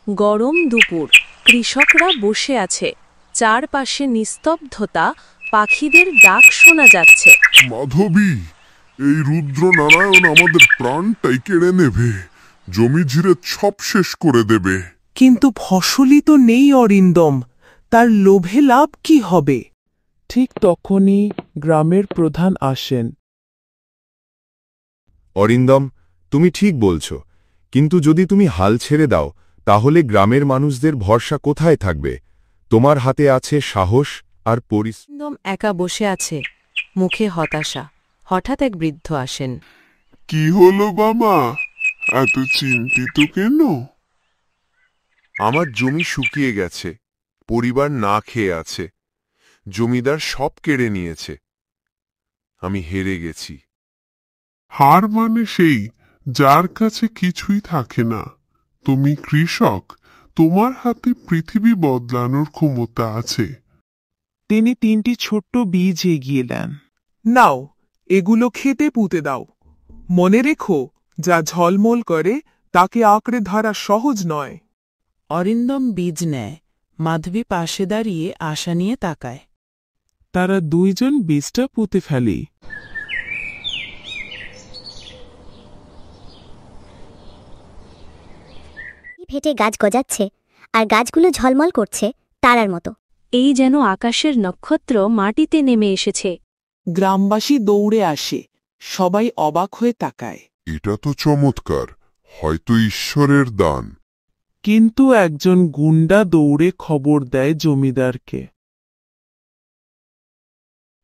গরম দুপুর, কৃষকরা বসে আছে, চারপাশে নিস্তব্ধতা, পাখিদের ডাক শোনা যাচ্ছে। মাধবী, এই রুদ্র নারায়ণ আমাদের প্রাণটাই কেড়ে নেবে, জমি ঝিরে সব শেষ করে দেবে। কিন্তু ফসলই তো নেই অরিন্দম, তার লোভে লাভ কি হবে? ঠিক তখনই গ্রামের প্রধান আসেন। অরিন্দম, তুমি ঠিক বলছ, কিন্তু যদি তুমি হাল ছেড়ে দাও তাহলে গ্রামের মানুষদের ভরসা কোথায় থাকবে? তোমার হাতে আছে সাহস আর পরিশ্রম। অরিন্দম একা বসে আছে, মুখে হতাশা। হঠাৎ এক বৃদ্ধ আসেন। কি হলো বাবা, এত চিন্তিত কেন? আমার জমি শুকিয়ে গেছে, পরিবার না খেয়ে আছে, জমিদার সব কেড়ে নিয়েছে, আমি হেরে গেছি। হার মানে সেই যার কাছে কিছুই থাকে না। তুমি কৃষক, তোমার হাতে পৃথিবী বদলানোর ক্ষমতা আছে। তিনি 3টি ছোট্ট বীজ এগিয়ে দেন। নাও, এগুলো খেতে পুঁতে দাও। মনে রেখো, যা ঝলমল করে তাকে আঁকড়ে ধরা সহজ নয়। অরিন্দম বীজ নেয়, মাধবী পাশে দাঁড়িয়ে আশা নিয়ে তাকায়। তারা দুইজন বীজটা পুঁতে ফেলে। ফেটে গাছ গজাচ্ছে, আর গাছগুলো ঝলমল করছে তারার মতো। এই যেন আকাশের নক্ষত্র মাটিতে নেমে এসেছে। গ্রামবাসী দৌড়ে আসে, সবাই অবাক হয়ে তাকায়। এটা তো চমৎকার, হয়তো ঈশ্বরের দান। কিন্তু একজন গুন্ডা দৌড়ে খবর দেয় জমিদারকে।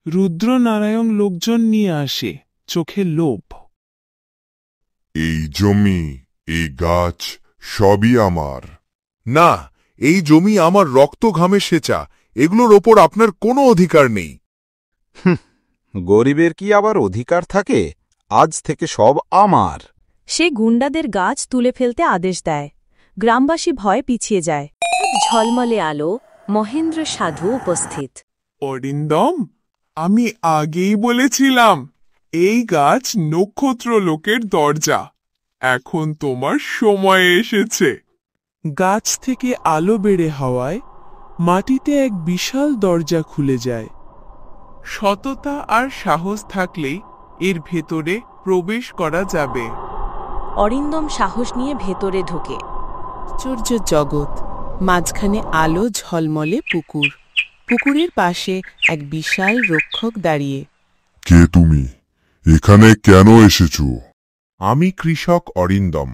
রুদ্রনারায়ণ লোকজন নিয়ে আসে, চোখে লোভ। এই জমি, এই গাছ সবই আমার। না, এই জমি আমার রক্ত ঘামে সেচা, এগুলোর ওপর আপনার কোনো অধিকার নেই। গরিবের কি আবার অধিকার থাকে? আজ থেকে সব আমার। সে গুন্ডাদের গাছ তুলে ফেলতে আদেশ দেয়। গ্রামবাসী ভয়ে পিছিয়ে যায়। ঝলমলে আলো, মহেন্দ্র সাধু উপস্থিত। অরিন্দম, আমি আগেই বলেছিলাম, এই গাছ নক্ষত্র লোকের দরজা। এখন তোমার সময় এসেছে। গাছ থেকে আলো বেড়ে হওয়ায় মাটিতে এক বিশাল দরজা খুলে যায়। সততা আর সাহস থাকলেই এর ভেতরে প্রবেশ করা যাবে। অরিন্দম সাহস নিয়ে ভেতরে ঢোকে। আশ্চর্য জগৎ, মাঝখানে আলো ঝলমলে পুকুর, পুকুরের পাশে এক বিশাল রক্ষক দাঁড়িয়ে। কে তুমি? এখানে কেন এসেছো? আমি কৃষক অরিন্দম,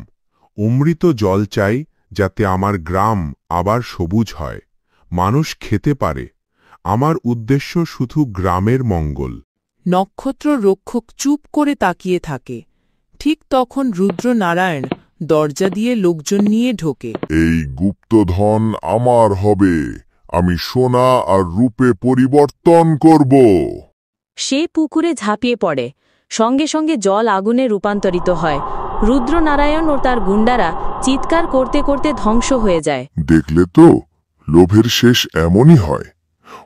অমৃত জল চাই, যাতে আমার গ্রাম আবার সবুজ হয়, মানুষ খেতে পারে। আমার উদ্দেশ্য শুধু গ্রামের মঙ্গল। নক্ষত্র রক্ষক চুপ করে তাকিয়ে থাকে। ঠিক তখন রুদ্রনারায়ণ দরজা দিয়ে লোকজন নিয়ে ঢোকে। এই গুপ্তধন আমার হবে, আমি সোনা আর রূপে পরিবর্তন করব। সে পুকুরে ঝাঁপিয়ে পড়ে, সঙ্গে সঙ্গে জল আগুনে রূপান্তরিত হয়। রুদ্রনারায়ণ ও তার গুন্ডারা চিৎকার করতে করতে ধ্বংস হয়ে যায়। দেখলে তো, লোভের শেষ এমনই হয়।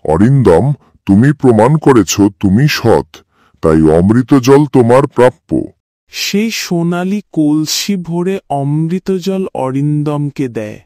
অরিন্দম, তুমি প্রমাণ করেছ তুমি সৎ, তাই অমৃত জল তোমার প্রাপ্য। সেই সোনালি কলসি ভরে অমৃত জল অরিন্দমকে দেয়।